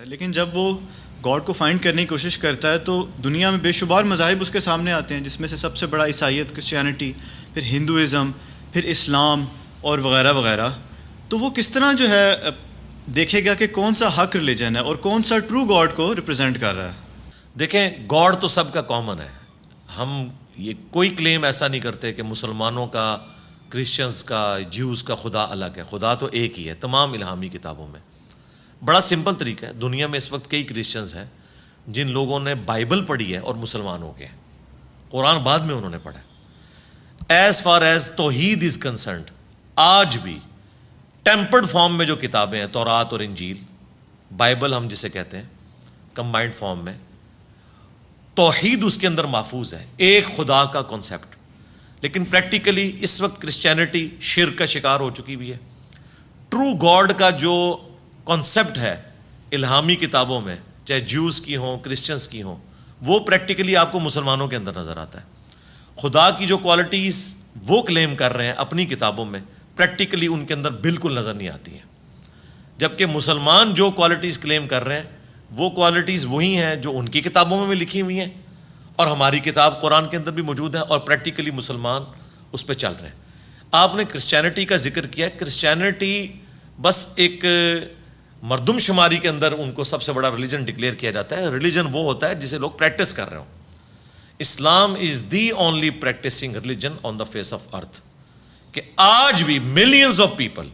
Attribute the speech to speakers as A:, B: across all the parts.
A: لیکن جب وہ گاڈ کو فائنڈ کرنے کی کوشش کرتا ہے تو دنیا میں بے شمار مذاہب اس کے سامنے آتے ہیں، جس میں سے سب سے بڑا عیسائیت، کرسچینٹی، پھر ہندوازم، پھر اسلام اور وغیرہ وغیرہ. تو وہ کس طرح جو ہے دیکھے گا کہ کون سا حق ریلیجن ہے اور کون سا ٹرو گاڈ کو ریپرزینٹ کر رہا ہے؟
B: دیکھیں، گاڈ تو سب کا کامن ہے. ہم یہ کوئی کلیم ایسا نہیں کرتے کہ مسلمانوں کا، کرسچنز کا، جیوز کا خدا الگ ہے. خدا تو ایک ہی ہے تمام الہامی کتابوں میں. بڑا سمپل طریقہ ہے. دنیا میں اس وقت کئی کرسچنز ہیں جن لوگوں نے بائبل پڑھی ہے اور مسلمان ہو گئے. قرآن بعد میں انہوں نے پڑھا. ایز فار ایز توحید از کنسرنڈ، آج بھی ٹیمپرڈ فارم میں جو کتابیں ہیں، تورات اور انجیل، بائبل ہم جسے کہتے ہیں کمبائنڈ فارم میں، توحید اس کے اندر محفوظ ہے، ایک خدا کا کانسیپٹ. لیکن پریکٹیکلی اس وقت کرسچینٹی شرک کا شکار ہو چکی ہوئی ہے. ٹرو گاڈ کا جو کانسیپٹ ہے الہامی کتابوں میں، چاہے جیوز کی ہوں، کرسچنز کی ہوں، وہ پریکٹیکلی آپ کو مسلمانوں کے اندر نظر آتا ہے. خدا کی جو کوالٹیز وہ کلیم کر رہے ہیں اپنی کتابوں میں، پریکٹیکلی ان کے اندر بالکل نظر نہیں آتی ہیں. جبکہ مسلمان جو کوالٹیز کلیم کر رہے ہیں وہ کوالٹیز وہی ہیں جو ان کی کتابوں میں بھی لکھی ہوئی ہیں اور ہماری کتاب قرآن کے اندر بھی موجود ہے، اور پریکٹیکلی مسلمان اس پہ چل رہے ہیں. آپ نے کرسچینٹی کا ذکر کیا. کرسچینٹی بس ایک مردم شماری کے اندر ان کو سب سے بڑا ریلیجن ڈکلیئر کیا جاتا ہے. ریلیجن وہ ہوتا ہے جسے لوگ پریکٹس کر رہے ہوں. Islam is the only practising religion on the face of earth. کہ آج بھی ملینز آف پیپل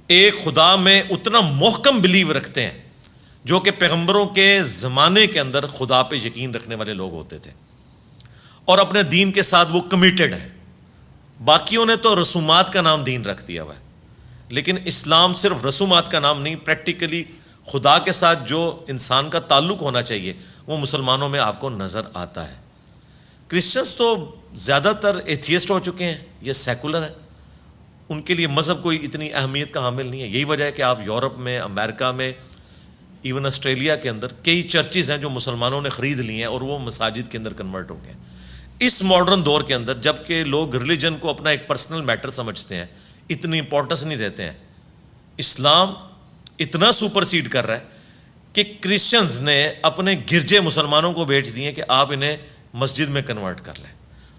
B: ایک خدا میں اتنا محکم بلیو رکھتے ہیں جو کہ پیغمبروں کے زمانے کے اندر خدا پہ یقین رکھنے والے لوگ ہوتے تھے اور اپنے دین کے ساتھ وہ کمیٹڈ ہیں. باقیوں نے تو رسومات کا نام دین رکھ دیا ہوا ہے، لیکن اسلام صرف رسومات کا نام نہیں، پریکٹیکلی خدا کے ساتھ جو انسان کا تعلق ہونا چاہیے وہ مسلمانوں میں آپ کو نظر آتا ہے. کرسچنس تو زیادہ تر ایتھیسٹ ہو چکے ہیں، یہ سیکولر ہیں، ان کے لیے مذہب کوئی اتنی اہمیت کا حامل نہیں ہے. یہی وجہ ہے کہ آپ یورپ میں، امریکہ میں، ایون آسٹریلیا کے اندر کئی چرچز ہیں جو مسلمانوں نے خرید لی ہیں اور وہ مساجد کے اندر کنورٹ ہو گئے ہیں. اس ماڈرن دور کے اندر جب کہ لوگ ریلیجن کو اپنا ایک پرسنل میٹر سمجھتے ہیں، اتنی امپورٹنس نہیں دیتے ہیں، اسلام اتنا سپرسیڈ کر رہا ہے کہ کرسچنز نے اپنے گرجے مسلمانوں کو بیچ دیے کہ آپ انہیں مسجد میں کنورٹ کر لیں.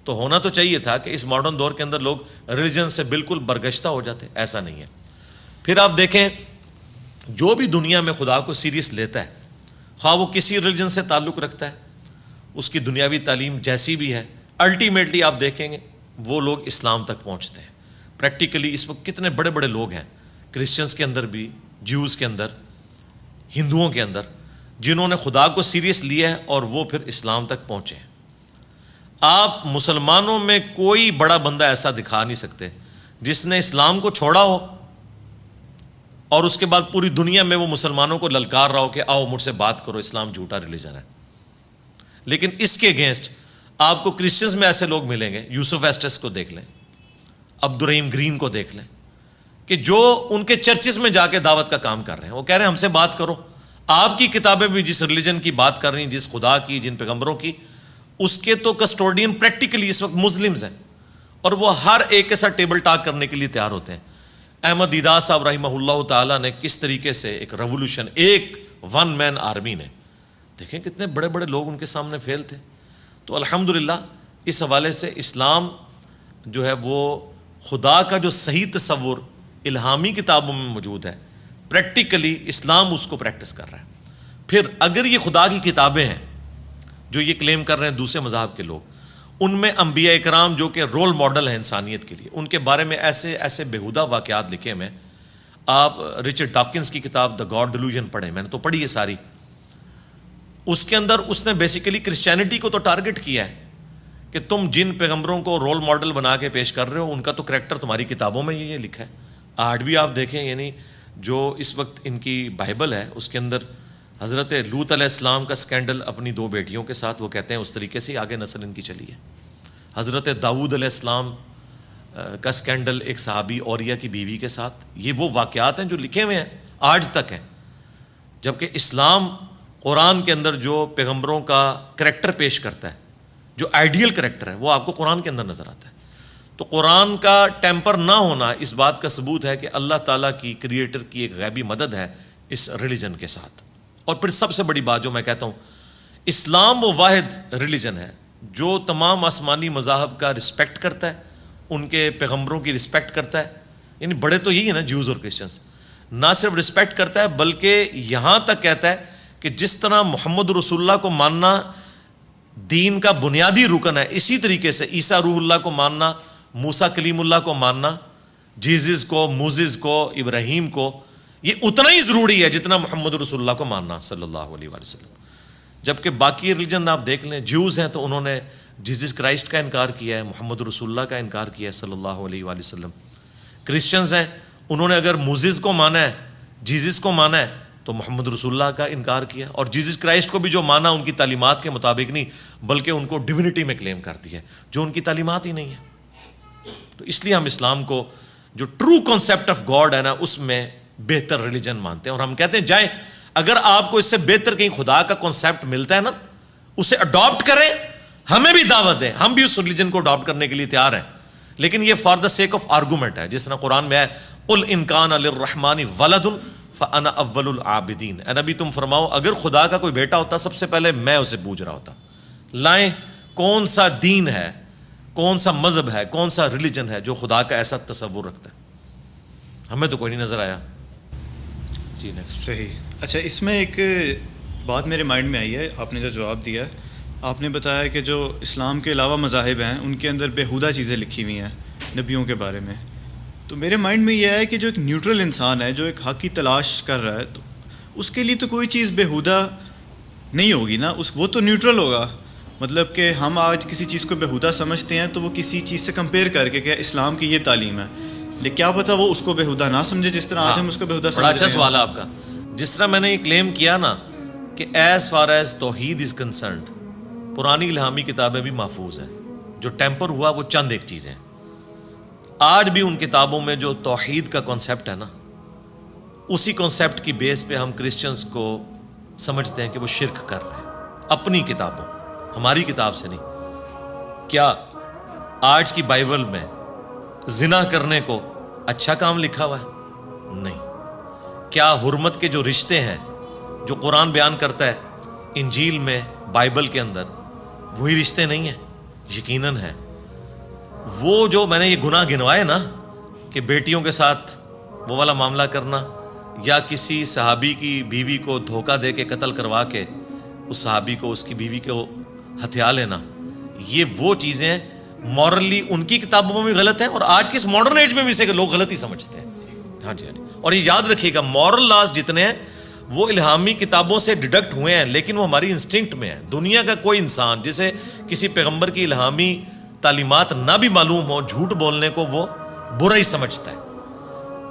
B: تو ہونا تو چاہیے تھا کہ اس ماڈرن دور کے اندر لوگ ریلیجن سے بالکل برگشتہ ہو جاتے. ایسا نہیں ہے. پھر آپ دیکھیں، جو بھی دنیا میں خدا کو سیریس لیتا ہے، خواہ وہ کسی ریلیجن سے تعلق رکھتا ہے، اس کی دنیاوی تعلیم جیسی بھی ہے، الٹیمیٹلی آپ دیکھیں گے وہ لوگ اسلام تک پہنچتے ہیں. پریکٹیکلی اس وقت کتنے بڑے بڑے لوگ ہیں کرسچنس کے اندر بھی، جیوز کے اندر، ہندوؤں کے اندر، جنہوں نے خدا کو سیریس لیا ہے اور وہ پھر اسلام تک پہنچے ہیں. آپ مسلمانوں میں کوئی بڑا بندہ ایسا دکھا نہیں سکتے جس نے اسلام کو چھوڑا ہو اور اس کے بعد پوری دنیا میں وہ مسلمانوں کو للکار رہا ہو کہ آؤ مجھ سے بات کرو، اسلام جھوٹا ریلیجن ہے. لیکن اس کے اگینسٹ آپ کو کرسچنز میں ایسے لوگ ملیں گے، یوسف ایسٹس کو دیکھ لیں، عبد الرحیم گرین کو دیکھ لیں، کہ جو ان کے چرچز میں جا کے دعوت کا کام کر رہے ہیں. وہ کہہ رہے ہیں ہم سے بات کرو، آپ کی کتابیں بھی جس ریلیجن کی بات کر رہی ہیں، جس خدا کی، جن پیغمبروں کی، اس کے تو کسٹوڈین پریکٹیکلی اس وقت مسلمز ہیں اور وہ ہر ایک کے ساتھ ٹیبل ٹاک کرنے کے لیے تیار ہوتے ہیں. احمد دیدہ صاحب رحمہ اللہ تعالیٰ نے کس طریقے سے ایک ریولوشن، ایک ون مین آرمی نے، دیکھیں کتنے بڑے بڑے لوگ ان کے سامنے فیل تھے. تو الحمدللہ اس حوالے سے اسلام جو ہے وہ خدا کا جو صحیح تصور الہامی کتابوں میں موجود ہے، پریکٹیکلی اسلام اس کو پریکٹس کر رہا ہے. پھر اگر یہ خدا کی کتابیں ہیں جو یہ کلیم کر رہے ہیں دوسرے مذاہب کے لوگ، ان میں انبیاء کرام جو کہ رول ماڈل ہیں انسانیت کے لیے، ان کے بارے میں ایسے ایسے بےہودہ واقعات لکھے ہوئے ہیں. آپ رچرڈ ڈاکنز کی کتاب دا گاڈ ڈیلوژن پڑھیں، میں نے تو پڑھی ہے ساری. اس کے اندر اس نے بیسیکلی کرسچینٹی کو تو ٹارگٹ کیا ہے کہ تم جن پیغمبروں کو رول ماڈل بنا کے پیش کر رہے ہو ان کا تو کریکٹر تمہاری کتابوں میں یہ لکھا ہے. آج بھی آپ دیکھیں، یعنی جو اس وقت ان کی بائبل ہے اس کے اندر حضرت لوط علیہ السلام کا سکینڈل اپنی 2 بیٹیوں کے ساتھ، وہ کہتے ہیں اس طریقے سے آگے نسل ان کی چلی ہے. حضرت داؤد علیہ السلام کا سکینڈل ایک صحابی اوریہ کی بیوی کے ساتھ، یہ وہ واقعات ہیں جو لکھے ہوئے ہیں آج تک ہیں. جبکہ اسلام قرآن کے اندر جو پیغمبروں کا کریکٹر پیش کرتا ہے، جو آئیڈیل کریکٹر ہے، وہ آپ کو قرآن کے اندر نظر آتا ہے. تو قرآن کا ٹیمپر نہ ہونا اس بات کا ثبوت ہے کہ اللہ تعالیٰ کی کریٹر کی ایک غیبی مدد ہے اس ریلیجن کے ساتھ. اور پھر سب سے بڑی بات جو میں کہتا ہوں، اسلام وہ واحد ریلیجن ہے جو تمام آسمانی مذاہب کا رسپیکٹ کرتا ہے، ان کے پیغمبروں کی رسپیکٹ کرتا ہے. یعنی بڑے تو یہی ہے نا جیوز اور کرسچنس، نہ صرف رسپیکٹ کرتا ہے بلکہ یہاں تک کہتا ہے کہ جس طرح محمد رسول اللہ کو ماننا دین کا بنیادی رکن ہے، اسی طریقے سے عیسیٰ روح اللہ کو ماننا، موسیٰ کلیم اللہ کو ماننا، جیزس کو، موزز کو، ابراہیم کو، یہ اتنا ہی ضروری ہے جتنا محمد رسول اللہ کو ماننا صلی اللہ علیہ وآلہ وسلم. جبکہ باقی ریلیجن آپ دیکھ لیں، جیوز ہیں تو انہوں نے جیزس کرائسٹ کا انکار کیا ہے، محمد رسول اللہ کا انکار کیا ہے صلی اللہ علیہ وآلہ وسلم. کرسچنز ہیں، انہوں نے اگر موزز کو مانا ہے، جیزس کو مانا ہے تو محمد رسول اللہ کا انکار کیا، اور جیزس کرائسٹ کو بھی جو مانا ان کی تعلیمات کے مطابق نہیں بلکہ ان کو ڈیوینٹی میں کلیم کر دیا جو ان کی تعلیمات ہی نہیں ہے. تو اس لیے ہم اسلام کو جو ٹرو کانسیپٹ آف گاڈ ہے نا اس میں بہتر ریلیجن مانتے ہیں، اور ہم کہتے ہیں جائیں اگر آپ کو اس سے بہتر کہیں خدا کا کانسیپٹ ملتا ہے نا اسے اڈاپٹ کریں، ہمیں بھی دعوت دیں، ہم بھی اس ریلیجن کو اڈاپٹ کرنے کے لیے تیار ہیں. لیکن یہ for the sake of argument ہے، جس طرح قرآن میں ہے قل ان کان للرحمن ولد فانا اول العابدین. اے نبی تم فرماؤ اگر خدا کا کوئی بیٹا ہوتا سب سے پہلے میں اسے پوچھ رہا ہوتا. لائیں کون سا دین ہے، کون سا مذہب ہے، کون سا ریلیجن ہے جو خدا کا ایسا تصور رکھتا ہے؟ ہمیں تو کوئی نہیں نظر آیا. جی
A: صحیح. اچھا، اس میں ایک بات میرے مائنڈ میں آئی ہے، آپ نے جو جواب دیا ہے، آپ نے بتایا کہ جو اسلام کے علاوہ مذاہب ہیں ان کے اندر بیہودہ چیزیں لکھی ہوئی ہیں نبیوں کے بارے میں. تو میرے مائنڈ میں یہ ہے کہ جو ایک نیوٹرل انسان ہے جو ایک حق کی تلاش کر رہا ہے تو اس کے لیے تو کوئی چیز بیہودہ نہیں ہوگی نا، وہ تو نیوٹرل ہوگا. مطلب کہ ہم آج کسی چیز کو بیہودہ سمجھتے ہیں تو وہ کسی چیز سے کمپیئر کر کے کہ اسلام کی یہ تعلیم ہے، لیکن کیا پتہ وہ اس کو بیہودہ نہ سمجھے جس طرح آج ہم اس کو بیہودہ سمجھ رہے ہیں.
B: بڑا اچھا سوال ہے آپ کا. جس طرح میں نے یہ کلیم کیا نا کہ ایز فار ایز توحید از کنسرنڈ پرانی الہامی کتابیں بھی محفوظ ہیں، جو ٹیمپر ہوا وہ چند ایک چیزیں. آج بھی ان کتابوں میں جو توحید کا کانسیپٹ ہے نا اسی کانسیپٹ کی بیس پہ ہم کرسچنز کو سمجھتے ہیں کہ وہ شرک کر رہے ہیں اپنی کتابوں، ہماری کتاب سے نہیں. کیا آج کی بائبل میں زنا کرنے کو اچھا کام لکھا ہوا ہے؟ نہیں. کیا حرمت کے جو رشتے ہیں جو قرآن بیان کرتا ہے انجیل میں بائبل کے اندر وہی رشتے نہیں ہیں؟ یقیناً ہے. وہ جو میں نے یہ گناہ گنوائے نا کہ بیٹیوں کے ساتھ وہ والا معاملہ کرنا یا کسی صحابی کی بیوی کو دھوکہ دے کے قتل کروا کے اس صحابی کو اس کی بیوی کو ہتھیا لینا، یہ وہ چیزیں مورلی ان کی کتابوں میں بھی غلط ہیں اور آج کے اس ماڈرن ایج میں بھی اسے لوگ غلط ہی سمجھتے ہیں. ہاں جی. اور یہ یاد رکھیے گا مورل لاز جتنے ہیں وہ الہامی کتابوں سے ڈیڈکٹ ہوئے ہیں لیکن وہ ہماری انسٹنکٹ میں ہے. دنیا کا کوئی انسان جسے کسی پیغمبر کی الہامی تعلیمات نہ بھی معلوم ہو جھوٹ بولنے کو وہ برا ہی سمجھتا ہے،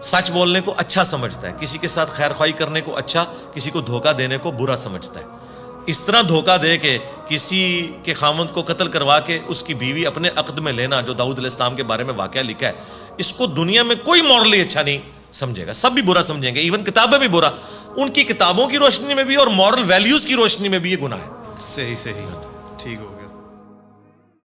B: سچ بولنے کو اچھا سمجھتا ہے، کسی کے ساتھ خیر خواہی کرنے کو اچھا، کسی کو دھوکہ دینے کو برا سمجھتا ہے. اس طرح دھوکہ دے کے کسی کے خامند کو قتل کروا کے اس کی بیوی اپنے عقد میں لینا جو داؤد علیہ السلام کے بارے میں واقعہ لکھا ہے، اس کو دنیا میں کوئی مورلی اچھا نہیں سمجھے گا، سب بھی برا سمجھیں گے، ایون کتابیں بھی برا. ان کی کتابوں کی روشنی میں بھی اور مورل ویلیوز کی روشنی میں بھی یہ گناہ ہے.
A: صحیح ٹھیک ہو.